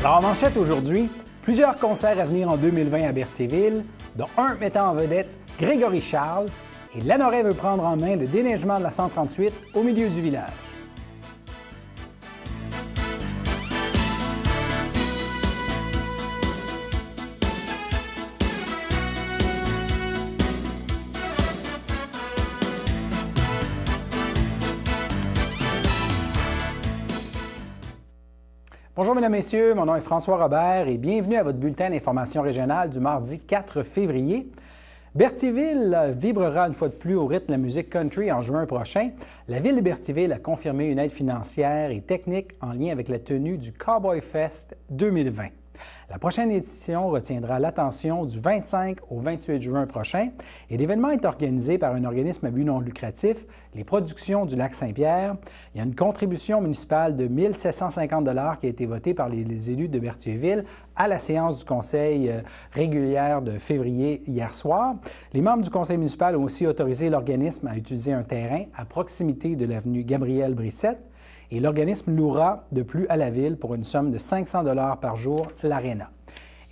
Alors, en manchette aujourd'hui, plusieurs concerts à venir en 2020 à Berthierville, dont un mettant en vedette Grégory Charles, et Lanoret veut prendre en main le déneigement de la 138 au milieu du village. Bonjour mesdames, messieurs, mon nom est François Robert et bienvenue à votre bulletin d'information régionale du mardi 4 février. Berthierville vibrera une fois de plus au rythme de la musique country en juin prochain. La Ville de Berthierville a confirmé une aide financière et technique en lien avec la tenue du Cowboy Fest 2020. La prochaine édition retiendra l'attention du 25 au 28 juin prochain et l'événement est organisé par un organisme à but non lucratif, les Productions du Lac-Saint-Pierre. Il y a une contribution municipale de 1 750 $ qui a été votée par les élus de Berthierville à la séance du conseil régulière de février hier soir. Les membres du conseil municipal ont aussi autorisé l'organisme à utiliser un terrain à proximité de l'avenue Gabriel-Brissette. Et l'organisme louera de plus à la Ville pour une somme de 500 $ par jour l'aréna.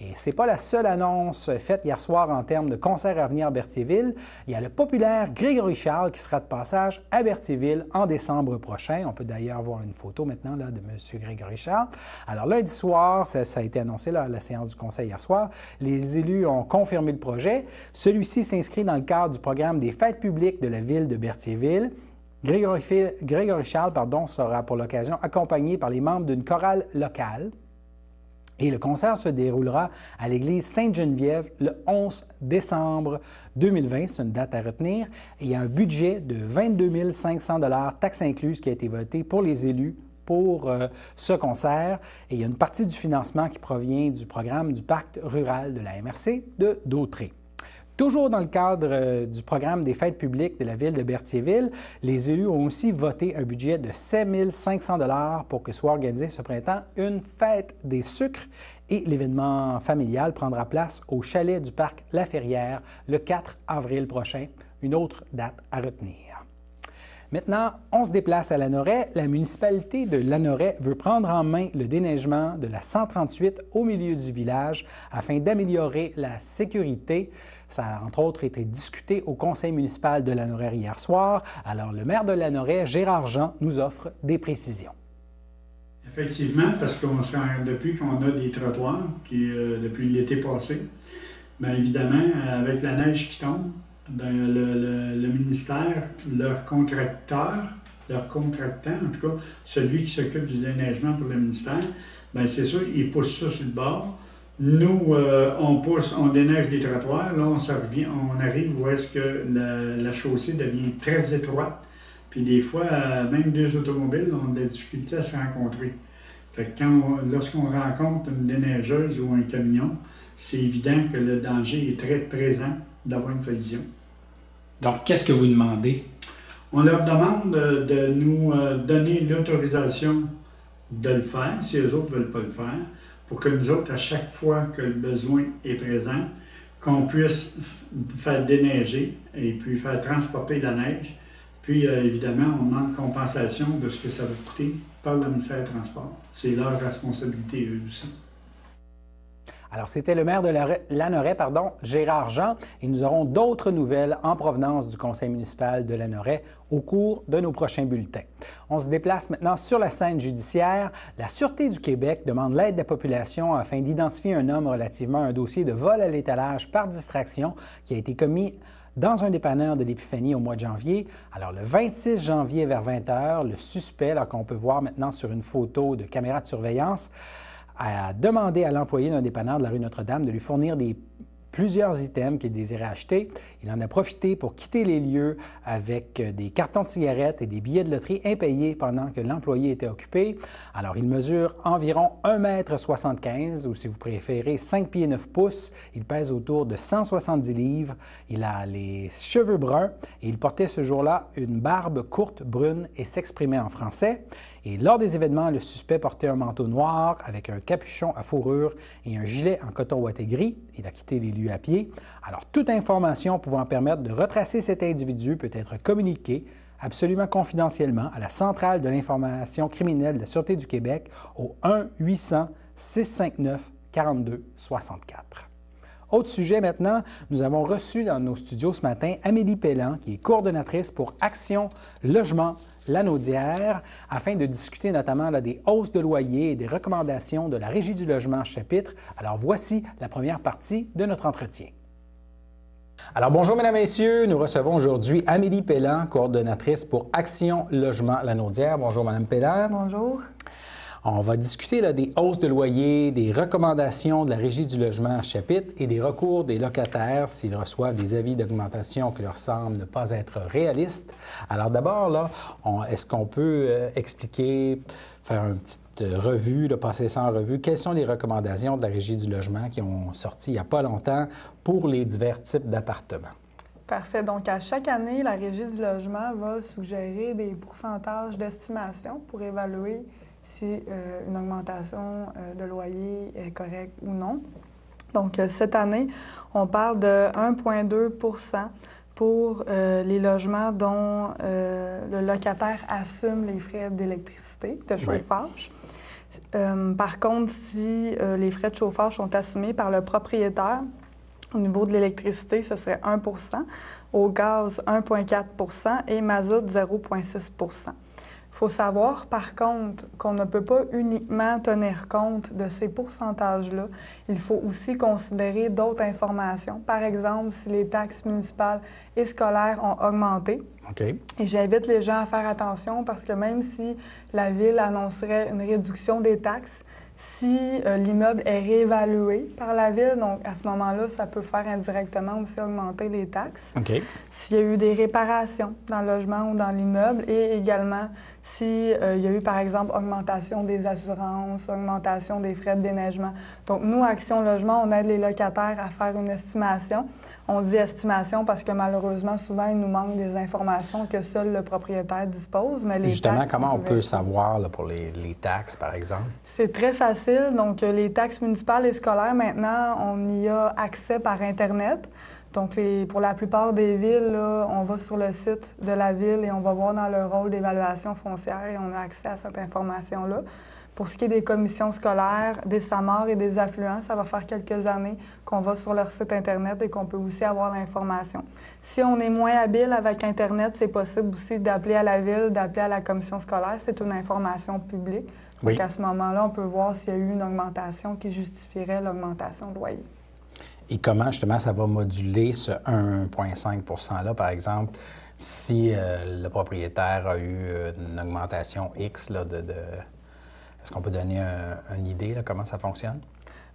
Et ce n'est pas la seule annonce faite hier soir en termes de concerts à venir à Berthierville. Il y a le populaire Grégory Charles qui sera de passage à Berthierville en décembre prochain. On peut d'ailleurs voir une photo maintenant là, de M. Grégory Charles. Alors lundi soir, ça a été annoncé là, à la séance du conseil hier soir, les élus ont confirmé le projet. Celui-ci s'inscrit dans le cadre du programme des fêtes publiques de la Ville de Berthierville. Grégory Charles sera pour l'occasion accompagné par les membres d'une chorale locale. Et le concert se déroulera à l'église Sainte-Geneviève le 11 décembre 2020. C'est une date à retenir. Et il y a un budget de 22 500 $, taxes incluses, qui a été voté pour les élus pour ce concert. Et il y a une partie du financement qui provient du programme du pacte rural de la MRC de Dautré. Toujours dans le cadre du programme des fêtes publiques de la Ville de Berthierville, les élus ont aussi voté un budget de 7 500 $ pour que soit organisée ce printemps une fête des sucres et l'événement familial prendra place au chalet du parc La Ferrière le 4 avril prochain, une autre date à retenir. Maintenant, on se déplace à Lanoret. La municipalité de Lanoret veut prendre en main le déneigement de la 138 au milieu du village afin d'améliorer la sécurité. Ça a, entre autres, été discuté au conseil municipal de Lanoret hier soir. Alors, le maire de Lanoret, Gérard Jean, nous offre des précisions. Effectivement, parce que depuis qu'on a des trottoirs, puis depuis l'été passé, bien évidemment, avec la neige qui tombe, le ministère, leur contractant, en tout cas, celui qui s'occupe du déneigement pour le ministère, bien c'est sûr, il pousse ça sur le bord. Nous, on déneige les trottoirs, là, on arrive où est-ce que la chaussée devient très étroite. Puis des fois, même deux automobiles ont de la difficulté à se rencontrer. Fait que lorsqu'on rencontre une déneigeuse ou un camion, c'est évident que le danger est très présent d'avoir une collision. Donc, qu'est-ce que vous demandez? On leur demande de nous donner l'autorisation de le faire, si eux autres ne veulent pas le faire, pour que nous autres, à chaque fois que le besoin est présent, qu'on puisse faire déneiger et puis faire transporter la neige. Puis, évidemment, on demande compensation de ce que ça va coûter par le ministère des Transports. C'est leur responsabilité, eux aussi. Alors, c'était le maire de Lanoret, Gérard Jean, et nous aurons d'autres nouvelles en provenance du conseil municipal de Lanoret au cours de nos prochains bulletins. On se déplace maintenant sur la scène judiciaire. La Sûreté du Québec demande l'aide de la population afin d'identifier un homme relativement à un dossier de vol à l'étalage par distraction qui a été commis dans un dépanneur de l'Épiphanie au mois de janvier. Alors, le 26 janvier vers 20 h, le suspect, là, qu'on peut voir maintenant sur une photo de caméra de surveillance, a demandé à l'employé d'un dépanneur de la rue Notre-Dame de lui fournir plusieurs items qu'il désirait acheter. Il en a profité pour quitter les lieux avec des cartons de cigarettes et des billets de loterie impayés pendant que l'employé était occupé. Alors, il mesure environ 1,75 m ou, si vous préférez, 5 pieds 9 pouces. Il pèse autour de 170 livres. Il a les cheveux bruns et il portait ce jour-là une barbe courte, brune et s'exprimait en français. Et lors des événements, le suspect portait un manteau noir avec un capuchon à fourrure et un gilet en coton ouaté gris. Il a quitté les lieux à pied. Alors, toute information pouvant permettre de retracer cet individu peut être communiquée absolument confidentiellement à la Centrale de l'information criminelle de la Sûreté du Québec au 659-4264. Autre sujet maintenant, nous avons reçu dans nos studios ce matin Amélie Pelland, qui est coordonnatrice pour Action Logement Lanaudière, afin de discuter notamment des hausses de loyer et des recommandations de la Régie du logement chapitre. Alors voici la première partie de notre entretien. Alors bonjour mesdames et messieurs, nous recevons aujourd'hui Amélie Pelland, coordonnatrice pour Action Logement Lanaudière. Bonjour madame Pelland. Bonjour. On va discuter des hausses de loyer, des recommandations de la Régie du logement chapitre et des recours des locataires s'ils reçoivent des avis d'augmentation qui leur semblent ne pas être réalistes. Alors d'abord, est-ce qu'on peut expliquer, faire une petite revue, passer ça en revue, quelles sont les recommandations de la Régie du logement qui ont sorti il n'y a pas longtemps pour les divers types d'appartements? Parfait. Donc, à chaque année, la Régie du logement va suggérer des pourcentages d'estimation pour évaluer si une augmentation de loyer est correcte ou non. Donc, cette année, on parle de 1,2 pour les logements dont le locataire assume les frais d'électricité, de chauffage. Oui. Par contre, si les frais de chauffage sont assumés par le propriétaire, au niveau de l'électricité, ce serait 1 au gaz, 1,4 et mazout, 0,6 Il faut savoir, par contre, qu'on ne peut pas uniquement tenir compte de ces pourcentages-là. Il faut aussi considérer d'autres informations. Par exemple, si les taxes municipales et scolaires ont augmenté. OK. Et j'invite les gens à faire attention parce que même si la Ville annoncerait une réduction des taxes, si l'immeuble est réévalué par la Ville, donc à ce moment-là, ça peut faire indirectement aussi augmenter les taxes. OK. S'il y a eu des réparations dans le logement ou dans l'immeuble et également s'il y a eu, par exemple, augmentation des assurances, augmentation des frais de déneigement. Donc, nous, Action Logement, on aide les locataires à faire une estimation. On dit estimation parce que malheureusement, souvent, il nous manque des informations que seul le propriétaire dispose. Mais les Justement, taxes, comment on peut savoir pour les taxes, par exemple? C'est très facile. Donc, les taxes municipales et scolaires, maintenant, on y a accès par Internet. Donc, pour la plupart des villes, là, on va sur le site de la ville et on va voir dans le rôle d'évaluation foncière et on a accès à cette information-là. Pour ce qui est des commissions scolaires, des SAMAR et des affluents, ça va faire quelques années qu'on va sur leur site Internet et qu'on peut aussi avoir l'information. Si on est moins habile avec Internet, c'est possible aussi d'appeler à la ville, d'appeler à la commission scolaire. C'est une information publique. Oui. Donc, à ce moment-là, on peut voir s'il y a eu une augmentation qui justifierait l'augmentation de loyer. Et comment, justement, ça va moduler ce 1,5 %-là, par exemple, si le propriétaire a eu une augmentation X Est-ce qu'on peut donner une idée, comment ça fonctionne?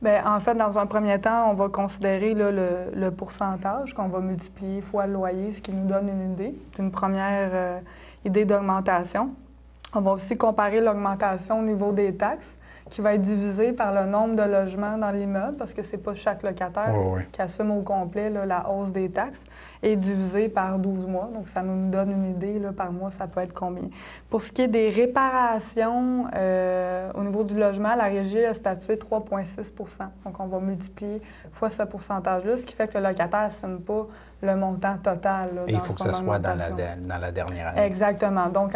Bien, en fait, dans un premier temps, on va considérer le pourcentage qu'on va multiplier fois le loyer, ce qui nous donne une idée, une première idée d'augmentation. On va aussi comparer l'augmentation au niveau des taxes, qui va être divisé par le nombre de logements dans l'immeuble, parce que c'est pas chaque locataire qui assume au complet la hausse des taxes, et divisé par 12 mois. Donc, ça nous donne une idée, par mois, ça peut être combien. Pour ce qui est des réparations, au niveau du logement, la Régie a statué 3,6 %. Donc, on va multiplier fois ce pourcentage-là, ce qui fait que le locataire n'assume pas le montant total. Et il faut que ça soit dans la dernière année. Exactement. Donc,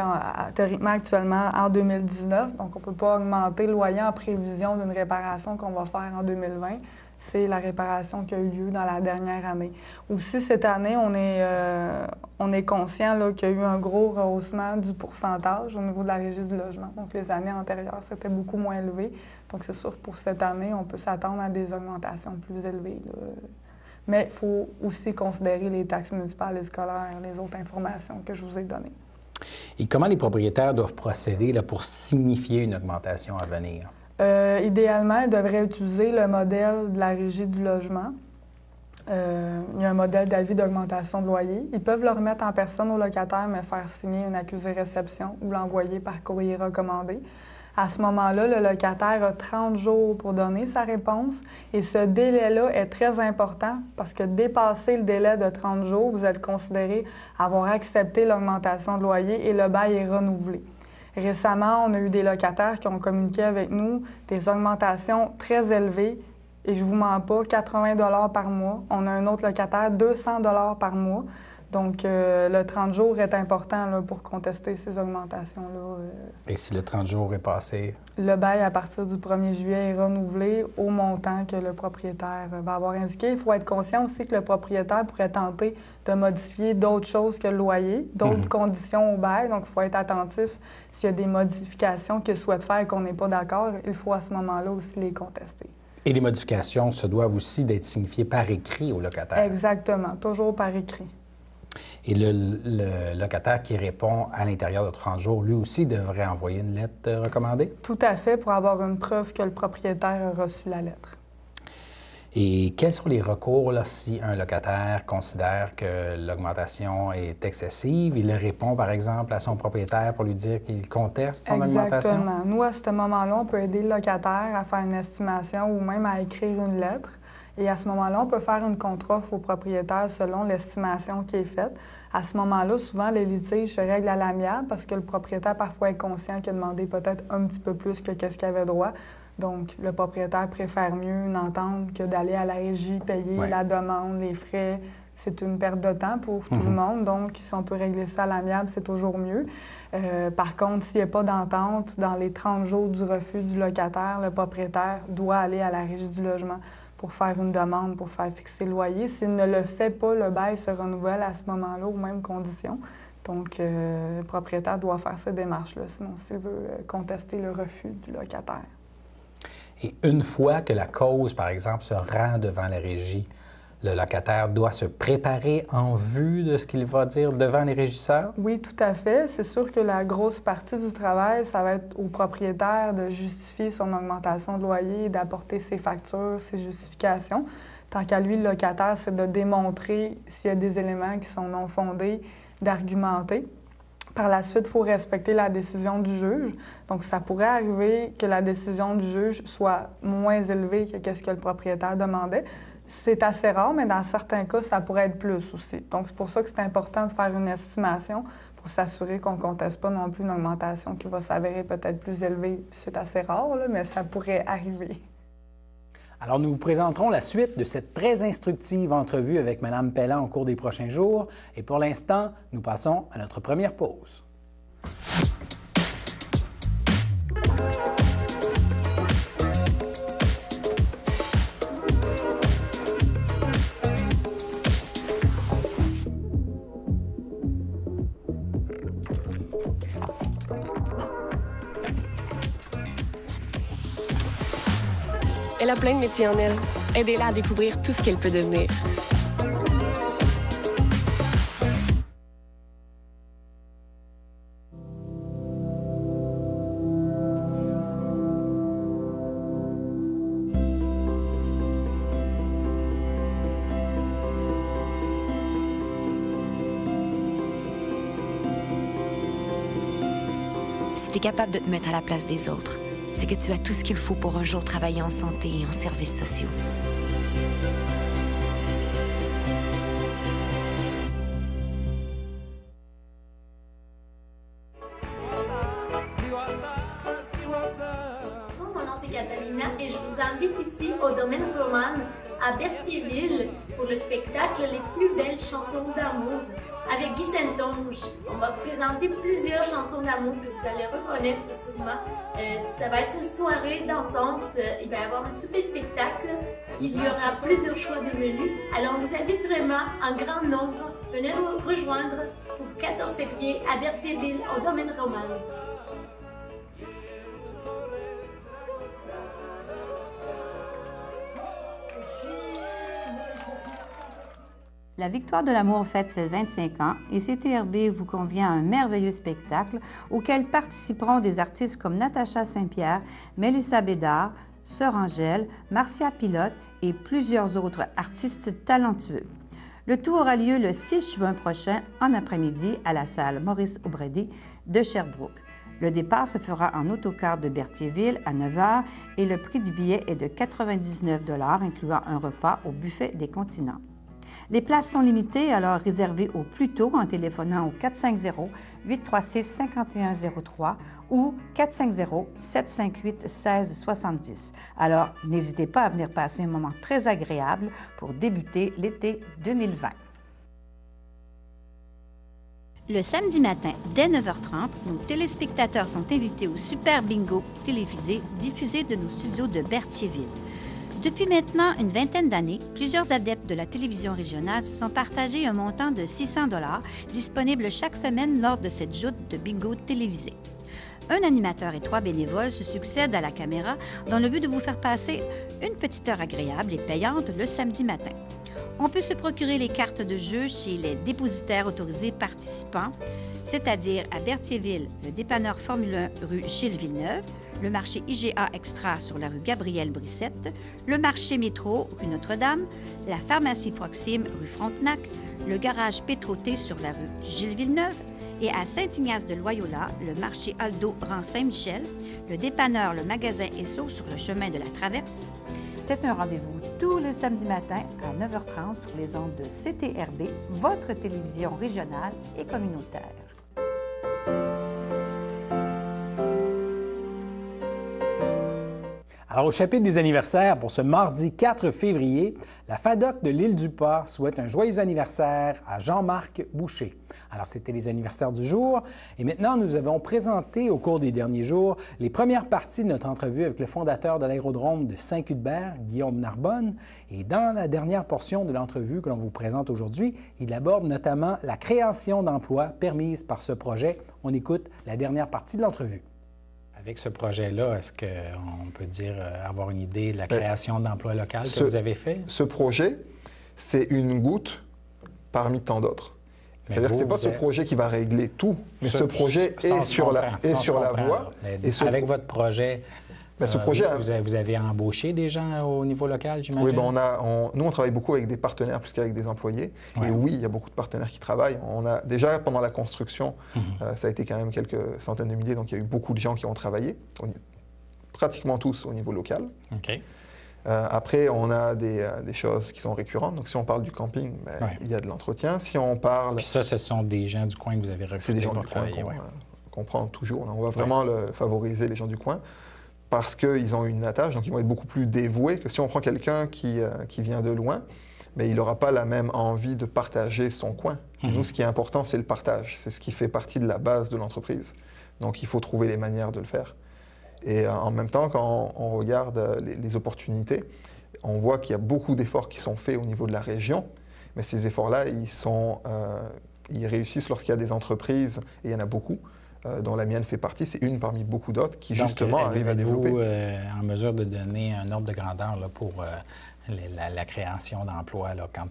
théoriquement, actuellement, en 2019, donc on ne peut pas augmenter le loyer en prévision d'une réparation qu'on va faire en 2020. C'est la réparation qui a eu lieu dans la dernière année. Aussi, cette année, on est conscient qu'il y a eu un gros rehaussement du pourcentage au niveau de la Régie du logement. Donc, les années antérieures, c'était beaucoup moins élevé. Donc, c'est sûr, pour cette année, on peut s'attendre à des augmentations plus élevées, Mais il faut aussi considérer les taxes municipales et scolaires, les autres informations que je vous ai données. Et comment les propriétaires doivent procéder pour signifier une augmentation à venir? Idéalement, ils devraient utiliser le modèle de la Régie du logement. Il y a un modèle d'avis d'augmentation de loyer. Ils peuvent le remettre en personne au locataire, mais faire signer une accusé-réception ou l'envoyer par courrier recommandé. À ce moment-là, le locataire a 30 jours pour donner sa réponse et ce délai-là est très important parce que dépasser le délai de 30 jours, vous êtes considéré avoir accepté l'augmentation de loyer et le bail est renouvelé. Récemment, on a eu des locataires qui ont communiqué avec nous des augmentations très élevées et je ne vous mens pas, 80 $ par mois. On a un autre locataire, 200 $ par mois. Donc, le 30 jours est important là, pour contester ces augmentations-là. Et si le 30 jours est passé? Le bail, à partir du 1er juillet, est renouvelé au montant que le propriétaire va avoir indiqué. Il faut être conscient aussi que le propriétaire pourrait tenter de modifier d'autres choses que le loyer, d'autres conditions au bail. Donc, il faut être attentif. S'il y a des modifications qu'il souhaite faire et qu'on n'est pas d'accord, il faut à ce moment-là aussi les contester. Et les modifications se doivent aussi d'être signifiées par écrit au locataire? Exactement, toujours par écrit. Et le locataire qui répond à l'intérieur de 30 jours, lui aussi devrait envoyer une lettre recommandée? Tout à fait, pour avoir une preuve que le propriétaire a reçu la lettre. Et quels sont les recours là, si un locataire considère que l'augmentation est excessive? Il répond, par exemple, à son propriétaire pour lui dire qu'il conteste son augmentation? Exactement. Nous, à ce moment-là, on peut aider le locataire à faire une estimation ou même à écrire une lettre. Et à ce moment-là, on peut faire une contre-offre au propriétaire selon l'estimation qui est faite. À ce moment-là, souvent, les litiges se règlent à l'amiable parce que le propriétaire, parfois, est conscient qu'il a demandé peut-être un petit peu plus que qu'est-ce qu'il avait droit. Donc, le propriétaire préfère mieux une entente que d'aller à la régie, payer la demande, les frais. C'est une perte de temps pour tout le monde. Donc, si on peut régler ça à l'amiable, c'est toujours mieux. Par contre, s'il n'y a pas d'entente, dans les 30 jours du refus du locataire, le propriétaire doit aller à la régie du logement pour faire une demande, pour faire fixer le loyer. S'il ne le fait pas, le bail se renouvelle à ce moment-là aux mêmes conditions. Donc, le propriétaire doit faire cette démarche-là, sinon s'il veut contester le refus du locataire. Et une fois que la cause, par exemple, se rend devant la régie, le locataire doit se préparer en vue de ce qu'il va dire devant les régisseurs? Oui, tout à fait. C'est sûr que la grosse partie du travail, ça va être au propriétaire de justifier son augmentation de loyer, d'apporter ses factures, ses justifications. Tant qu'à lui, le locataire, c'est de démontrer s'il y a des éléments qui sont non fondés, d'argumenter. Par la suite, il faut respecter la décision du juge. Donc, ça pourrait arriver que la décision du juge soit moins élevée que ce que le propriétaire demandait. C'est assez rare, mais dans certains cas, ça pourrait être plus aussi. Donc, c'est pour ça que c'est important de faire une estimation pour s'assurer qu'on ne conteste pas non plus une augmentation qui va s'avérer peut-être plus élevée. C'est assez rare, là, mais ça pourrait arriver. Alors, nous vous présenterons la suite de cette très instructive entrevue avec Mme Pelland au cours des prochains jours. Et pour l'instant, nous passons à notre première pause. Elle a plein de métiers en elle. Aidez-la à découvrir tout ce qu'elle peut devenir. Si tu es capable de te mettre à la place des autres, c'est que tu as tout ce qu'il faut pour un jour travailler en santé et en services sociaux. Mon nom c'est Catalina et je vous invite ici au domaine Roman à Berthierville pour le spectacle Les plus belles chansons d'amour avec Guy Saintonge. On va présenter plusieurs chansons d'amour que vous allez reconnaître sûrement. Ça va être une soirée dansante, il va y avoir un souper spectacle, il y aura plusieurs choix de menus. Alors on vous invite vraiment en grand nombre, venez nous rejoindre pour le 14 février à Berthierville au domaine Roman. La Victoire de l'amour fête ses 25 ans et CTRB vous convient à un merveilleux spectacle auquel participeront des artistes comme Natacha Saint-Pierre, Mélissa Bédard, Sœur Angèle, Marcia Pilote et plusieurs autres artistes talentueux. Le tout aura lieu le 6 juin prochain en après-midi à la salle Maurice O'Brady de Sherbrooke. Le départ se fera en autocar de Berthierville à 9 h et le prix du billet est de 99 $, incluant un repas au buffet des continents. Les places sont limitées, alors réservez au plus tôt en téléphonant au 450-836-5103 ou 450-758-1670. Alors, n'hésitez pas à venir passer un moment très agréable pour débuter l'été 2020. Le samedi matin, dès 9h30, nos téléspectateurs sont invités au Super Bingo télévisé diffusé de nos studios de Berthierville. Depuis maintenant une vingtaine d'années, plusieurs adeptes de la télévision régionale se sont partagés un montant de 600 $ disponible chaque semaine lors de cette joute de bingo télévisé. Un animateur et 3 bénévoles se succèdent à la caméra dans le but de vous faire passer une petite heure agréable et payante le samedi matin. On peut se procurer les cartes de jeu chez les dépositaires autorisés participants, c'est-à-dire à Berthierville, le dépanneur Formule 1 rue Gilles Villeneuve, le marché IGA Extra sur la rue Gabrielle-Brissette, le marché Métro rue Notre-Dame, la pharmacie Proxime rue Frontenac, le garage Pétroté sur la rue Gilles Villeneuve et à Saint-Ignace-de-Loyola, le marché Aldo rang Saint-Michel, le dépanneur Le Magasin Esso sur le chemin de la Traverse. C'est un rendez-vous tous les samedis matins à 9h30 sur les ondes de CTRB, votre télévision régionale et communautaire. Alors, au chapitre des anniversaires, pour ce mardi 4 février, la FADOC de l'Île-du-Pas souhaite un joyeux anniversaire à Jean-Marc Boucher. Alors, c'était les anniversaires du jour. Et maintenant, nous avons présenté au cours des derniers jours les premières parties de notre entrevue avec le fondateur de l'aérodrome de Saint-Cuthbert, Guillaume Narbonne. Et dans la dernière portion de l'entrevue que l'on vous présente aujourd'hui, il aborde notamment la création d'emplois permise par ce projet. On écoute la dernière partie de l'entrevue. Avec ce projet-là, est-ce qu'on peut dire avoir une idée de la création d'emplois locaux que vous avez fait? Ce projet, c'est une goutte parmi tant d'autres. C'est-à-dire que ce n'est pas ce projet qui va régler tout, mais ce projet est sur la voie. Avec votre projet, ce projet vous avez embauché des gens au niveau local, j'imagine? Oui, nous, on travaille beaucoup avec des partenaires plus qu'avec des employés. Ouais. Et oui, il y a beaucoup de partenaires qui travaillent. On a, déjà, pendant la construction, ça a été quand même quelques centaines de milliers, donc il y a eu beaucoup de gens qui ont travaillé, pratiquement tous au niveau local. OK. Après, on a des choses qui sont récurrentes. Donc, si on parle du camping, il y a de l'entretien. Si on parle... Puis ça, ce sont des gens du coin que vous avez recrutés. C'est des gens du coin qu'on prend toujours. On va vraiment favoriser les gens du coin parce qu'ils ont une attache, donc ils vont être beaucoup plus dévoués que si on prend quelqu'un qui vient de loin, mais il n'aura pas la même envie de partager son coin. Et nous, ce qui est important, c'est le partage. C'est ce qui fait partie de la base de l'entreprise. Donc, il faut trouver les manières de le faire. Et en même temps, quand on regarde les opportunités, on voit qu'il y a beaucoup d'efforts qui sont faits au niveau de la région, mais ces efforts-là, ils réussissent lorsqu'il y a des entreprises, et il y en a beaucoup, dont la mienne fait partie. C'est une parmi beaucoup d'autres qui, justement, arrivent à développer. Êtes-vous en mesure de donner un ordre de grandeur là, pour la création d'emplois? Quand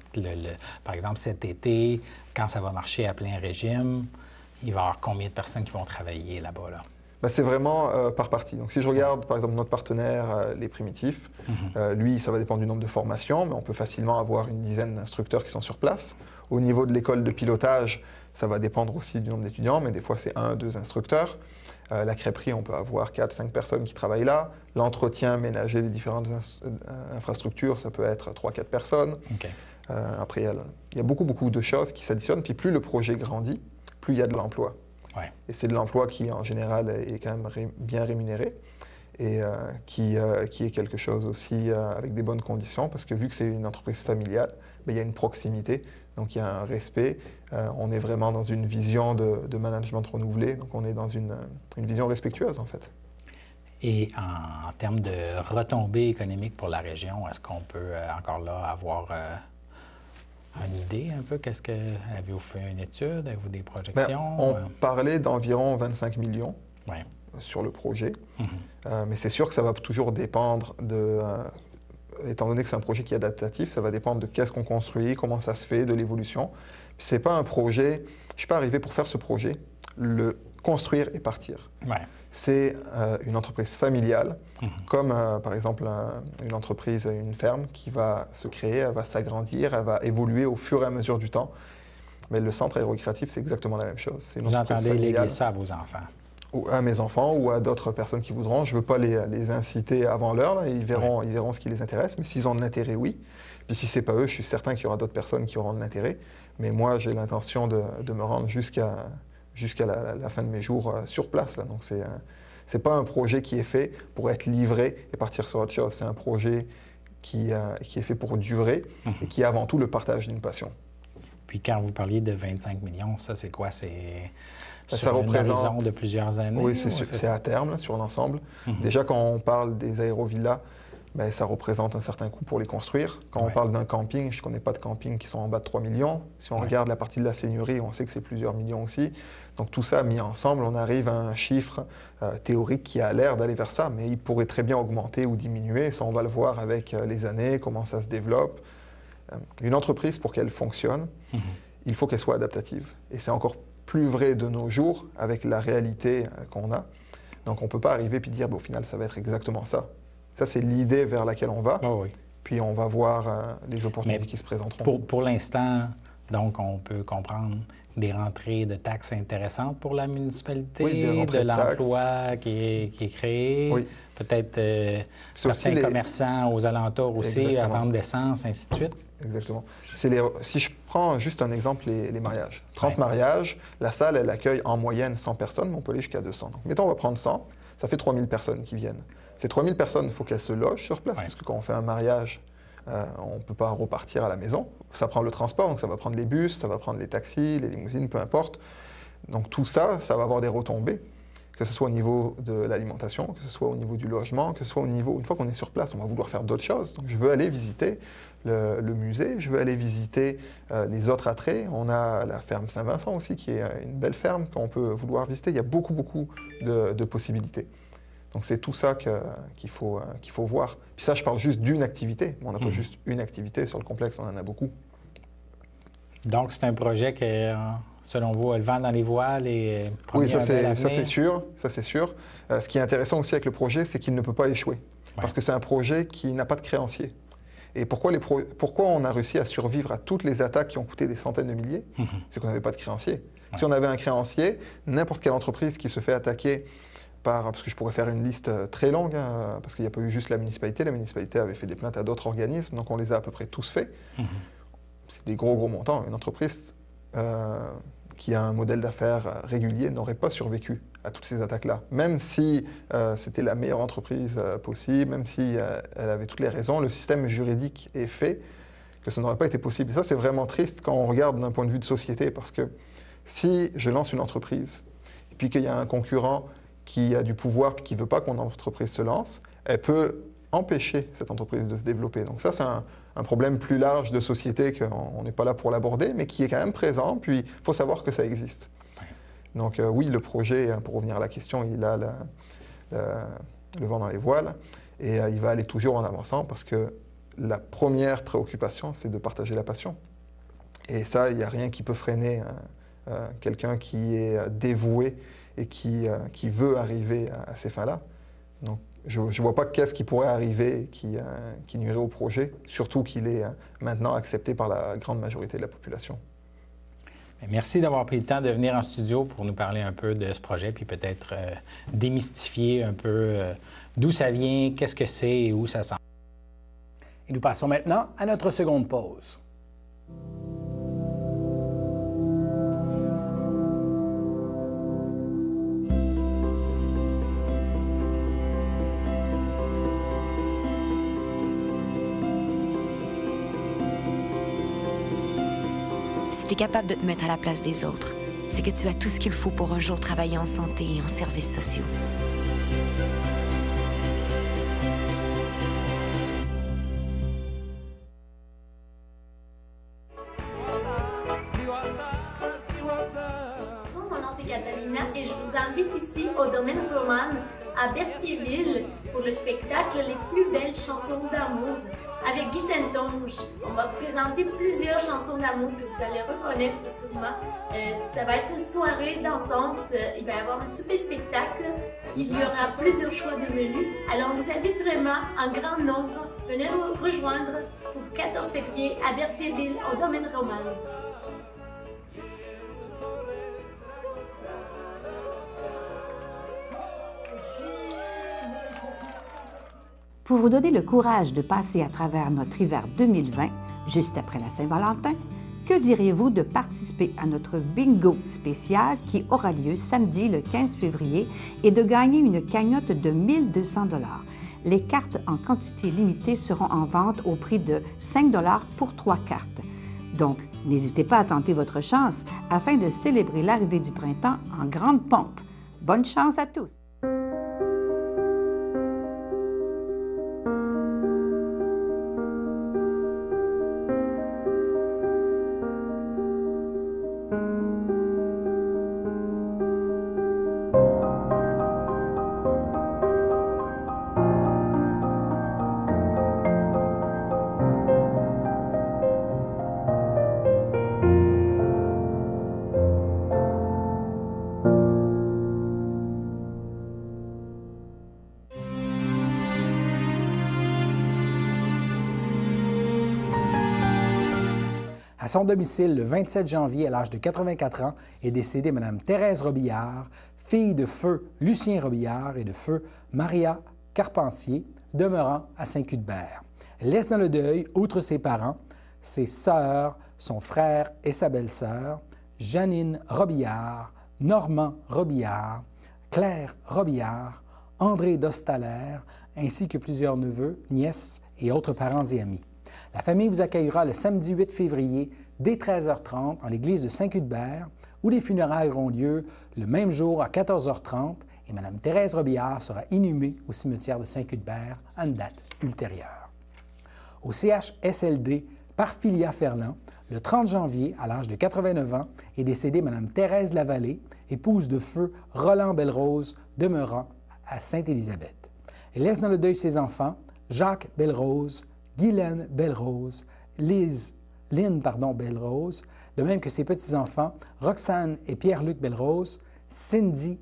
par exemple, cet été, quand ça va marcher à plein régime, il va y avoir combien de personnes qui vont travailler là-bas? C'est vraiment par partie. Donc, si je regarde, par exemple, notre partenaire, Les Primitifs, lui, ça va dépendre du nombre de formations, mais on peut facilement avoir une dizaine d'instructeurs qui sont sur place. Au niveau de l'école de pilotage, ça va dépendre aussi du nombre d'étudiants, mais des fois, c'est 1, 2 instructeurs. La crêperie, on peut avoir 4, 5 personnes qui travaillent là. L'entretien ménager des différentes infrastructures, ça peut être 3, 4 personnes. Okay. Après, il y a beaucoup, beaucoup de choses qui s'additionnent. Puis plus le projet grandit, plus il y a de l'emploi. Ouais. Et c'est de l'emploi qui, en général, est quand même bien rémunéré et qui est quelque chose aussi avec des bonnes conditions parce que vu que c'est une entreprise familiale, il y a une proximité, donc il y a un respect. On est vraiment dans une vision de management renouvelé, donc on est dans une vision respectueuse, en fait. Et en termes de retombées économiques pour la région, est-ce qu'on peut encore là avoir... une idée un peu? Avez-vous fait une étude? Avez-vous des projections? On parlait d'environ 25 millions sur le projet. Mais c'est sûr que ça va toujours dépendre étant donné que c'est un projet qui est adaptatif, ça va dépendre de qu'est-ce qu'on construit, comment ça se fait, de l'évolution. Puis c'est pas un projet... Je ne suis pas arrivé pour faire ce projet, le construire et partir. C'est une entreprise familiale, comme par exemple une entreprise, une ferme qui va se créer, elle va s'agrandir, elle va évoluer au fur et à mesure du temps. Mais le centre aéro-récréatif, c'est exactement la même chose. Vous entendez léguer ça à vos enfants? Ou à mes enfants ou à d'autres personnes qui voudront. Je ne veux pas les inciter avant l'heure, ils verront ce qui les intéresse, mais s'ils ont de l'intérêt, oui. Puis si ce n'est pas eux, je suis certain qu'il y aura d'autres personnes qui auront de l'intérêt. Mais moi, j'ai l'intention de me rendre jusqu'à la fin de mes jours sur place. Là. Donc, c'est pas un projet qui est fait pour être livré et partir sur autre chose. C'est un projet qui est fait pour durer et qui est avant tout le partage d'une passion. Puis quand vous parliez de 25 millions, ça, c'est quoi? C'est ça représente un horizon de plusieurs années? Oui, c'est à terme, là, sur l'ensemble. Déjà, quand on parle des aérovillas, ben, ça représente un certain coût pour les construire. Quand on parle d'un camping, je ne connais pas de camping qui sont en bas de 3 millions. Si on regarde la partie de la seigneurie, on sait que c'est plusieurs millions aussi. Donc tout ça mis ensemble, on arrive à un chiffre théorique qui a l'air d'aller vers ça, mais il pourrait très bien augmenter ou diminuer. Ça, on va le voir avec les années, comment ça se développe. Une entreprise, pour qu'elle fonctionne, il faut qu'elle soit adaptative. Et c'est encore plus vrai de nos jours avec la réalité qu'on a. Donc on ne peut pas arriver et dire, au final, ça va être exactement ça. Ça, c'est l'idée vers laquelle on va. Oh oui. Puis on va voir les opportunités qui se présenteront. Pour l'instant, donc, on peut comprendre des rentrées de taxes intéressantes pour la municipalité, de l'emploi qui est créé, peut-être certains commerçants aux alentours aussi à vendre d'essence, ainsi de suite. Exactement. Si je prends juste un exemple, les mariages. 30 mariages, la salle, elle accueille en moyenne 100 personnes, mais on peut aller jusqu'à 200. Donc, mettons, on va prendre 100, ça fait 3000 personnes qui viennent. Ces 3000 personnes, il faut qu'elles se logent sur place, parce que quand on fait un mariage, on ne peut pas repartir à la maison. Ça prend le transport, donc ça va prendre les bus, ça va prendre les taxis, les limousines, peu importe. Donc tout ça, ça va avoir des retombées, que ce soit au niveau de l'alimentation, que ce soit au niveau du logement, que ce soit au niveau... Une fois qu'on est sur place, on va vouloir faire d'autres choses. Donc je veux aller visiter le musée, je veux aller visiter les autres attraits. On a la ferme Saint-Vincent aussi, qui est une belle ferme qu'on peut vouloir visiter. Il y a beaucoup de possibilités. Donc c'est tout ça qu'il faut voir. Puis ça, je parle juste d'une activité. On n'a pas juste une activité sur le complexe, on en a beaucoup. Donc c'est un projet qui, selon vous, a le vent dans les voiles et oui, ça c'est sûr. Ce qui est intéressant aussi avec le projet, c'est qu'il ne peut pas échouer. Parce que c'est un projet qui n'a pas de créanciers. Et pourquoi on a réussi à survivre à toutes les attaques qui ont coûté des centaines de milliers? C'est qu'on n'avait pas de créancier. Si on avait un créancier, n'importe quelle entreprise qui se fait attaquer parce que je pourrais faire une liste très longue, parce qu'il n'y a pas eu juste la municipalité avait fait des plaintes à d'autres organismes, donc on les a à peu près tous faits. C'est des gros montants. Une entreprise qui a un modèle d'affaires régulier n'aurait pas survécu à toutes ces attaques-là. Même si c'était la meilleure entreprise possible, même si elle avait toutes les raisons, le système juridique est fait que ça n'aurait pas été possible. Et ça, c'est vraiment triste quand on regarde d'un point de vue de société, parce que si je lance une entreprise, et puis qu'il y a un concurrent qui a du pouvoir et qui ne veut pas que mon entreprise se lance, elle peut empêcher cette entreprise de se développer. Donc ça, c'est un problème plus large de société qu'on n'est pas là pour l'aborder, mais qui est quand même présent, puis il faut savoir que ça existe. Donc oui, le projet, pour revenir à la question, il a le vent dans les voiles, et il va aller toujours en avançant, parce que la première préoccupation, c'est de partager la passion. Et ça, il n'y a rien qui peut freiner quelqu'un qui est dévoué et qui veut arriver à ces fins-là. Donc, je ne vois pas qu'est-ce qui pourrait arriver qui nuirait au projet, surtout qu'il est maintenant accepté par la grande majorité de la population. Merci d'avoir pris le temps de venir en studio pour nous parler un peu de ce projet, puis peut-être démystifier un peu d'où ça vient, qu'est-ce que c'est et où ça s'en va. Et nous passons maintenant à notre seconde pause. Si tu es capable de te mettre à la place des autres, c'est que tu as tout ce qu'il faut pour un jour travailler en santé et en services sociaux. Mon nom c'est Catalina et je vous invite ici au domaine Roman à Berthierville pour le spectacle Les plus belles chansons d'amour. Avec Guy Saint-Onge, on va présenter plusieurs chansons d'amour que vous allez reconnaître sûrement. Ça va être une soirée dansante, il va y avoir un souper spectacle, il y aura plusieurs choix de menus. Alors on vous invite vraiment en grand nombre, venez nous rejoindre pour le 14 février à Berthierville au domaine Roman. Pour vous donner le courage de passer à travers notre hiver 2020, juste après la Saint-Valentin, que diriez-vous de participer à notre bingo spécial qui aura lieu samedi le 15 février et de gagner une cagnotte de 1 200 $? Les cartes en quantité limitée seront en vente au prix de 5 $ pour 3 cartes. Donc, N'hésitez pas à tenter votre chance afin de célébrer l'arrivée du printemps en grande pompe. Bonne chance à tous! À son domicile, le 27 janvier, à l'âge de 84 ans, est décédée Mme Thérèse Robillard, fille de feu Lucien Robillard et de feu Maria Carpentier, demeurant à Saint-Cuthbert. Elle laisse dans le deuil, outre ses parents, ses sœurs, son frère et sa belle-sœur, Janine Robillard, Normand Robillard, Claire Robillard, André Dostalaire, ainsi que plusieurs neveux, nièces et autres parents et amis. La famille vous accueillera le samedi 8 février dès 13h30 en l'église de Saint-Cuthbert, où les funérailles auront lieu le même jour à 14h30 et Mme Thérèse Robillard sera inhumée au cimetière de Saint-Cuthbert à une date ultérieure. Au CHSLD Parfilia-Ferland, le 30 janvier, à l'âge de 89 ans, est décédée Mme Thérèse Lavallée, épouse de feu Roland Belrose, demeurant à Sainte-Élisabeth. Elle laisse dans le deuil ses enfants, Jacques Belrose, Guylaine Belrose, Lynn Belrose, de même que ses petits-enfants, Roxane et Pierre-Luc Belrose, Cindy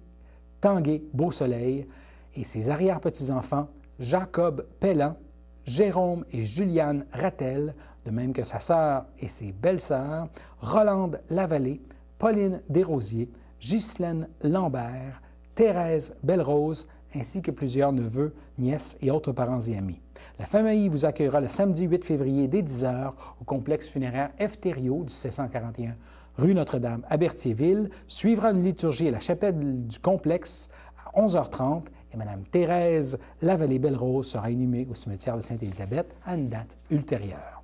Tanguay-Beausoleil et ses arrière-petits-enfants, Jacob Pellan, Jérôme et Juliane Rattel, de même que sa sœur et ses belles-sœurs, Rolande Lavallée, Pauline Desrosiers, Ghislaine Lambert, Thérèse Belrose, ainsi que plusieurs neveux, nièces et autres parents et amis. La famille vous accueillera le samedi 8 février dès 10h au complexe funéraire Efterio du 741 rue Notre-Dame à Berthierville. Suivra une liturgie à la chapelle du complexe à 11h30 et Mme Thérèse Lavallée-Belrose sera inhumée au cimetière de Sainte-Élisabeth à une date ultérieure.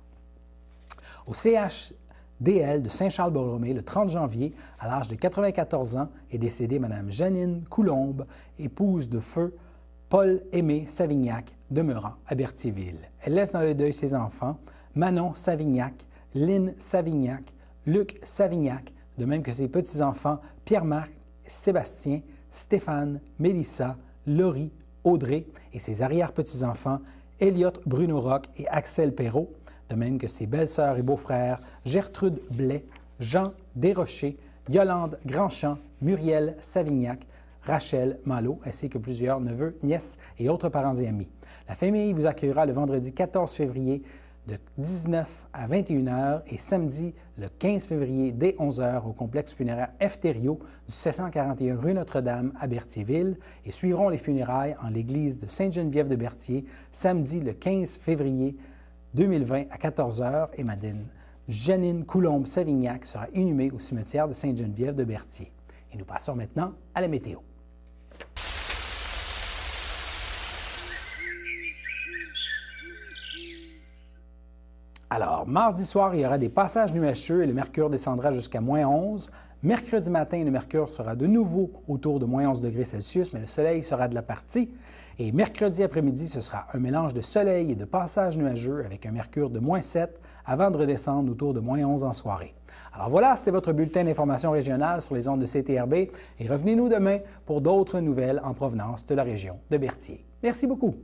Au CHDL de Saint-Charles-Borromée, le 30 janvier, à l'âge de 94 ans, est décédée Mme Janine Coulombe, épouse de feu Paul-Aimé Savignac, demeurant à Berthierville. Elle laisse dans le deuil ses enfants, Manon Savignac, Lynn Savignac, Luc Savignac, de même que ses petits-enfants, Pierre-Marc, Sébastien, Stéphane, Mélissa, Laurie, Audrey et ses arrière-petits-enfants, Elliot Bruno-Roch et Axel Perrault, de même que ses belles-sœurs et beaux-frères, Gertrude Blais, Jean Desrochers, Yolande Grandchamp, Muriel Savignac, Rachel Malo, ainsi que plusieurs neveux, nièces et autres parents et amis. La famille vous accueillera le vendredi 14 février de 19 à 21h et samedi le 15 février dès 11h au complexe funéraire Efterio du 741 rue Notre-Dame à Berthierville et suivront les funérailles en l'église de Sainte-Geneviève de Berthier samedi le 15 février 2020 à 14h et Mme Janine Coulombe-Savignac sera inhumée au cimetière de Sainte-Geneviève de Berthier. Et nous passons maintenant à la météo. Alors, mardi soir, il y aura des passages nuageux et le mercure descendra jusqu'à -11. Mercredi matin, le mercure sera de nouveau autour de -11 degrés Celsius, mais le soleil sera de la partie. Et mercredi après-midi, ce sera un mélange de soleil et de passages nuageux avec un mercure de -7 avant de redescendre autour de -11 en soirée. Alors voilà, c'était votre bulletin d'information régionale sur les ondes de CTRB et revenez-nous demain pour d'autres nouvelles en provenance de la région de Berthier. Merci beaucoup.